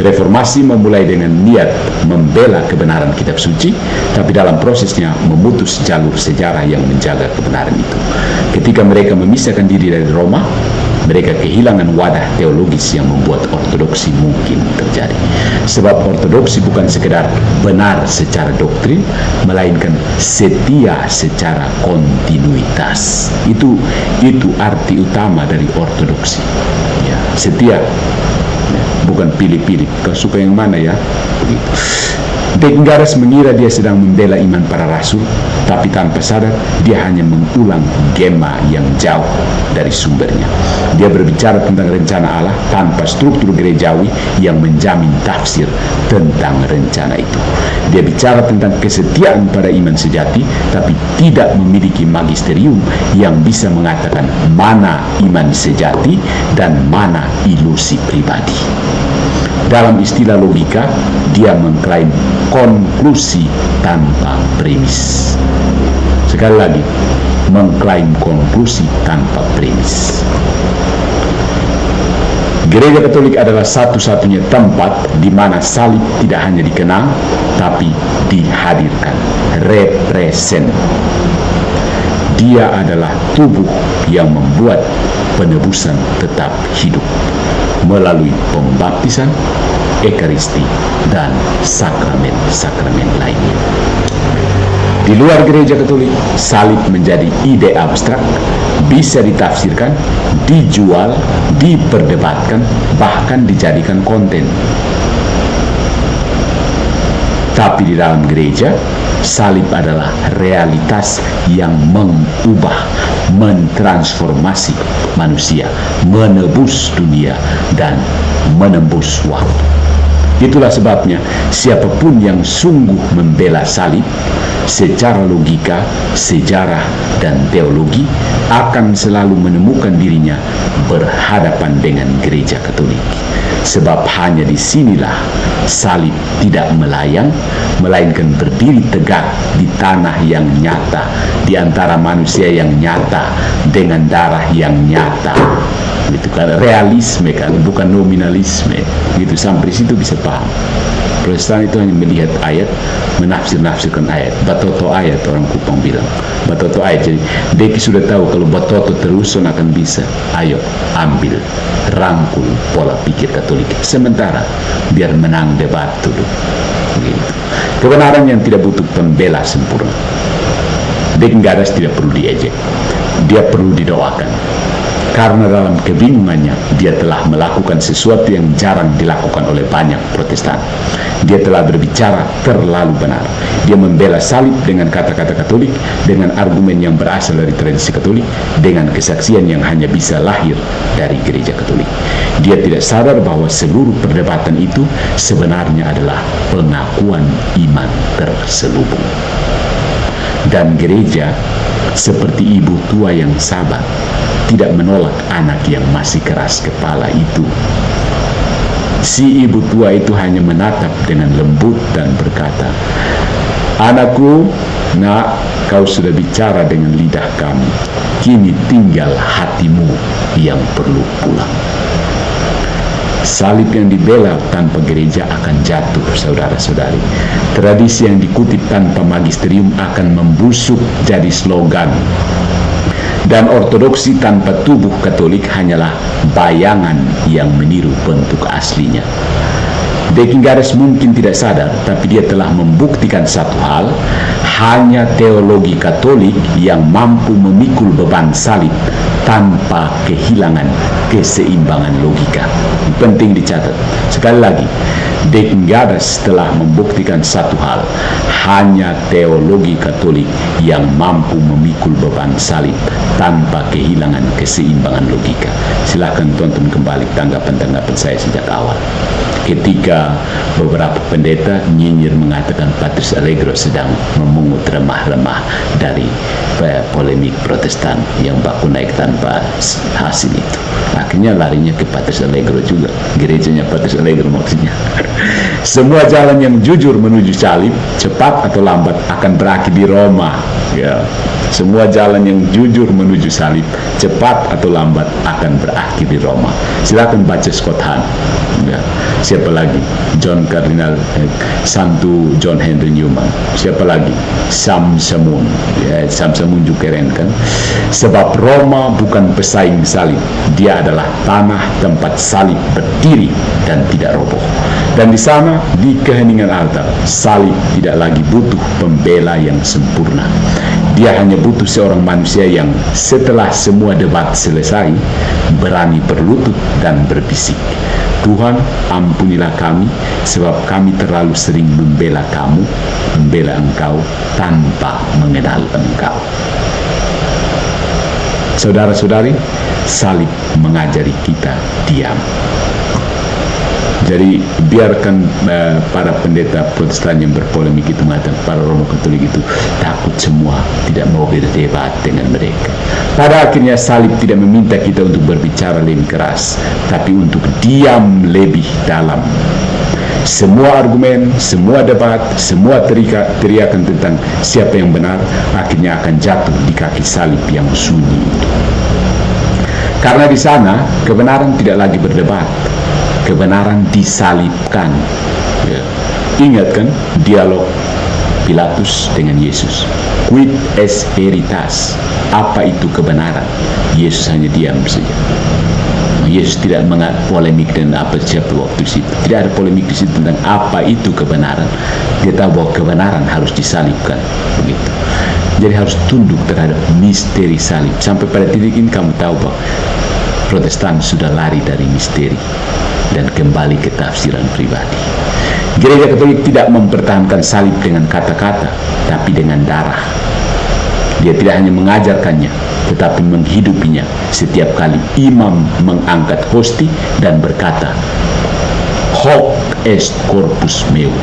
Speaker 1: Reformasi memulai dengan niat membela kebenaran kitab suci, tapi dalam prosesnya memutus jalur sejarah yang menjaga kebenaran itu. Ketika mereka memisahkan diri dari Roma, mereka kehilangan wadah teologis yang membuat ortodoksi mungkin terjadi. Sebab ortodoksi bukan sekedar benar secara doktrin, melainkan setia secara kontinuitas. Itu arti utama dari ortodoksi. Ya, setia, ya, bukan pilih-pilih. Kau suka yang mana ya? Begitu. Deinggares mengira dia sedang membela iman para rasul, tapi tanpa sadar dia hanya mengulang gema yang jauh dari sumbernya. Dia berbicara tentang rencana Allah tanpa struktur gerejawi yang menjamin tafsir tentang rencana itu. Dia bicara tentang kesetiaan pada iman sejati, tapi tidak memiliki magisterium yang bisa mengatakan mana iman sejati dan mana ilusi pribadi. Dalam istilah logika, dia mengklaim konklusi tanpa premis. Sekali lagi, mengklaim konklusi tanpa premis. Gereja Katolik adalah satu-satunya tempat di mana salib tidak hanya dikenang, tapi dihadirkan, represent. Dia adalah tubuh yang membuat penebusan tetap hidup melalui pembaptisan, ekaristi, dan sakramen-sakramen lainnya. Di luar gereja Katolik, salib menjadi ide abstrak, bisa ditafsirkan, dijual, diperdebatkan, bahkan dijadikan konten. Tapi di dalam gereja, salib adalah realitas yang mengubah, mentransformasi manusia, menebus dunia, dan menembus waktu. Itulah sebabnya siapapun yang sungguh membela salib secara logika, sejarah, dan teologi akan selalu menemukan dirinya berhadapan dengan gereja Katolik. Sebab hanya disinilah salib tidak melayang, melainkan berdiri tegak di tanah yang nyata, di antara manusia yang nyata, dengan darah yang nyata. Itu kan realisme kan, bukan nominalisme. Gitu, sampai situ bisa paham. Protestan itu hanya melihat ayat, menafsir-nafsirkan ayat. Batoto ayat, orang Kupang bilang. Batoto ayat. Jadi Deki sudah tahu kalau batoto terusan akan bisa. Ayo, ambil, rangkul pola pikir Katolik. Sementara biar menang debat dulu. Begitu. Kebenaran yang tidak butuh pembela sempurna. Deinggares tidak perlu diejek. Dia perlu didoakan. Karena dalam kebingungannya, dia telah melakukan sesuatu yang jarang dilakukan oleh banyak Protestan. Dia telah berbicara terlalu benar. Dia membela salib dengan kata-kata Katolik, dengan argumen yang berasal dari tradisi Katolik, dengan kesaksian yang hanya bisa lahir dari gereja Katolik. Dia tidak sadar bahwa seluruh perdebatan itu sebenarnya adalah pengakuan iman terselubung. Dan gereja seperti ibu tua yang sabar, tidak menolak anak yang masih keras kepala itu. Si ibu tua itu hanya menatap dengan lembut dan berkata, "Anakku, nak, kau sudah bicara dengan lidah kami. Kini tinggal hatimu yang perlu pulang." Salib yang dibela tanpa gereja akan jatuh, saudara-saudari. Tradisi yang dikutip tanpa magisterium akan membusuk jadi slogan. Dan ortodoksi tanpa tubuh Katolik hanyalah bayangan yang meniru bentuk aslinya. Deinggares mungkin tidak sadar, tapi dia telah membuktikan satu hal: hanya teologi Katolik yang mampu memikul beban salib tanpa kehilangan keseimbangan logika. Penting dicatat. Sekali lagi, Deinggares telah membuktikan satu hal: hanya teologi Katolik yang mampu memikul beban salib tanpa kehilangan keseimbangan logika. Silahkan tonton kembali tanggapan-tanggapan saya sejak awal. ketika beberapa pendeta nyinyir mengatakan Patris Allegro sedang memungut remah-remah dari polemik Protestan yang baku naik tanpa hasil itu. Akhirnya larinya ke Patris Allegro juga, gerejanya Patris Allegro maksudnya. Semua jalan yang jujur menuju salib, cepat atau lambat akan berakhir di Roma. Ya. Semua jalan yang jujur menuju salib, cepat atau lambat akan berakhir di Roma. Silakan baca Scott Hahn. Ya. Siapa lagi? John Cardinal, Santo John Henry Newman. Siapa lagi? Sam Shamoun. Ya, Sam Shamoun juga keren kan? Sebab Roma bukan pesaing salib. Dia adalah tanah tempat salib berdiri dan tidak roboh. Dan di sana, di keheningan altar, salib tidak lagi butuh pembela yang sempurna. Dia hanya butuh seorang manusia yang setelah semua debat selesai, berani berlutut dan berbisik, Tuhan, ampunilah kami, sebab kami terlalu sering membela kamu, membela engkau tanpa mengenal engkau. Saudara-saudari, salib mengajari kita diam. Jadi biarkan para pendeta Protestan yang berpolemik itu mengatakan para Roma Katolik itu takut semua, tidak mau berdebat dengan mereka. Pada akhirnya salib tidak meminta kita untuk berbicara lebih keras, tapi untuk diam lebih dalam. Semua argumen, semua debat, semua teriakan tentang siapa yang benar akhirnya akan jatuh di kaki salib yang sunyi itu. Karena di sana kebenaran tidak lagi berdebat, kebenaran disalibkan. Ya. Ingat kan dialog Pilatus dengan Yesus. Quid est veritas? Apa itu kebenaran? Yesus hanya diam saja. Yesus tidak polemik dengan apa siapa waktu itu. Tidak ada polemik di situ tentang apa itu kebenaran. Dia tahu bahwa kebenaran harus disalibkan. Begitu. Jadi harus tunduk terhadap misteri salib. Sampai pada titik ini kamu tahu bahwa Protestan sudah lari dari misteri dan kembali ke tafsiran pribadi. Gereja Katolik tidak mempertahankan salib dengan kata-kata, tapi dengan darah. Dia tidak hanya mengajarkannya, tetapi menghidupinya setiap kali imam mengangkat hosti dan berkata, "Hoc est corpus meum."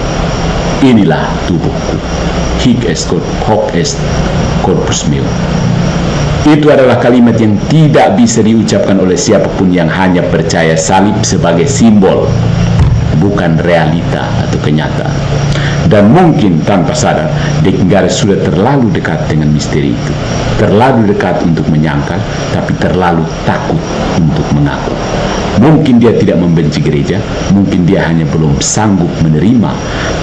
Speaker 1: Inilah tubuhku. Hoc est corpus meum. Itu adalah kalimat yang tidak bisa diucapkan oleh siapapun yang hanya percaya salib sebagai simbol, bukan realita atau kenyataan. Dan mungkin tanpa sadar, Deckenggares sudah terlalu dekat dengan misteri itu. Terlalu dekat untuk menyangkal, tapi terlalu takut untuk mengaku. Mungkin dia tidak membenci gereja, mungkin dia hanya belum sanggup menerima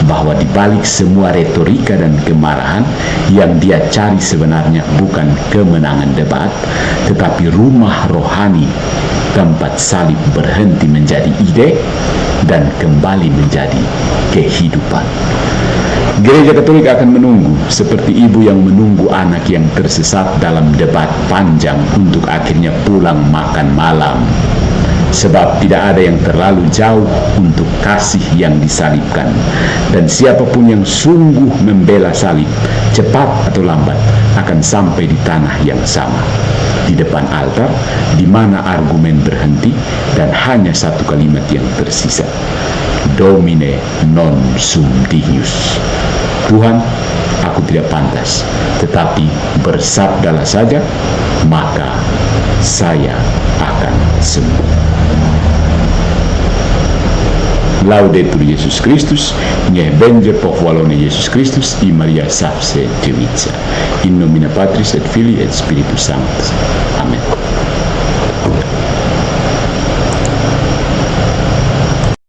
Speaker 1: bahwa di balik semua retorika dan kemarahan yang dia cari sebenarnya bukan kemenangan debat, tetapi rumah rohani tempat salib berhenti menjadi ide dan kembali menjadi kehidupan. Gereja Katolik akan menunggu seperti ibu yang menunggu anak yang tersesat dalam debat panjang untuk akhirnya pulang makan malam. Sebab tidak ada yang terlalu jauh untuk kasih yang disalibkan. Dan siapapun yang sungguh membela salib, cepat atau lambat akan sampai di tanah yang sama, di depan altar, di mana argumen berhenti dan hanya satu kalimat yang tersisa. Domine non sum dignus. Tuhan, aku tidak pantas, tetapi bersabdalah saja, maka saya akan sembuh. Laudetur Yesus Christus, nge benje pohvalone Yesus Christus, i Maria sapse Diovica. In nomine Patris et Filii et Spiritus Sanctus. Amen.